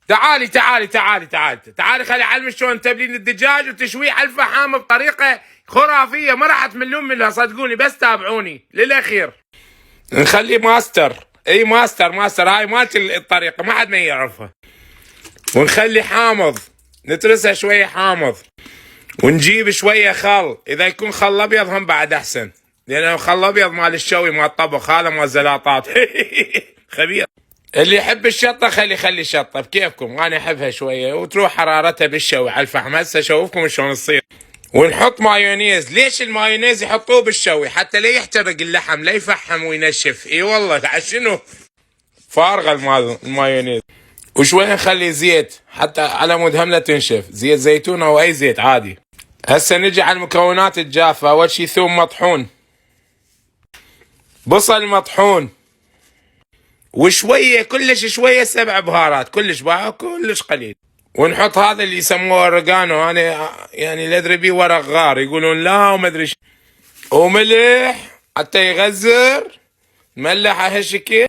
تعالي تعالي تعالي تعالي تعالي، خلي اعلمك شلون تبلين الدجاج وتشويه على الفحم بطريقه خرافيه، ما راح تملون منها صدقوني، بس تابعوني للاخير. نخليه ماستر، اي ماستر ماستر، هاي مالت الطريقه ما حد ما يعرفها. ونخلي حامض، نترسها شويه حامض، ونجيب شويه خل، اذا يكون خل ابيض هم بعد احسن، لانه خل ابيض مال الشوي مال الطبخ، هذا مال الزلاطات. خبير. اللي يحب الشطه خلي شطه بكيفكم، انا احبها شويه وتروح حرارتها بالشوي على الفحم. هسه اشوفكم شلون تصير. ونحط مايونيز. ليش المايونيز يحطوه بالشوي؟ حتى لا يحترق اللحم، لا يفحم وينشف. اي والله شنو فارغه المايونيز. وشويه نخلي زيت حتى على مود هم لا تنشف، زيت زيتون او اي زيت عادي. هسه نجي على المكونات الجافه. اول شي ثوم مطحون، بصل مطحون، وشويه كلش شويه 7 بهارات، كلش قليل. ونحط هذا اللي يسموه اوريجانو، انا يعني لا ادري بيه ورق غار يقولون لا وما ادري. وملح حتى يغزر، ملحه هالشكل.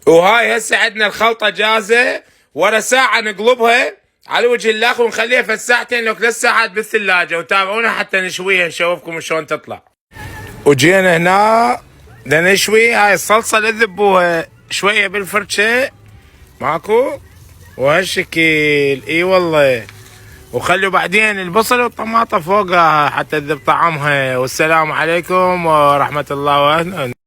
وهاي هسه عندنا الخلطه جاهزه، ورا ساعه نقلبها على وجه الاخر ونخليها في ساعتين لو 3 ساعات بالثلاجه، وتابعونا حتى نشويها نشوفكم شلون تطلع. وجينا هنا بدنا نشوي هاي الصلصه، نذبوها شويه بالفرشه ماكو وهالشكل. اي والله. وخلوا بعدين البصل والطماطة فوقها حتى تذب طعمها. والسلام عليكم ورحمة الله وبركاته.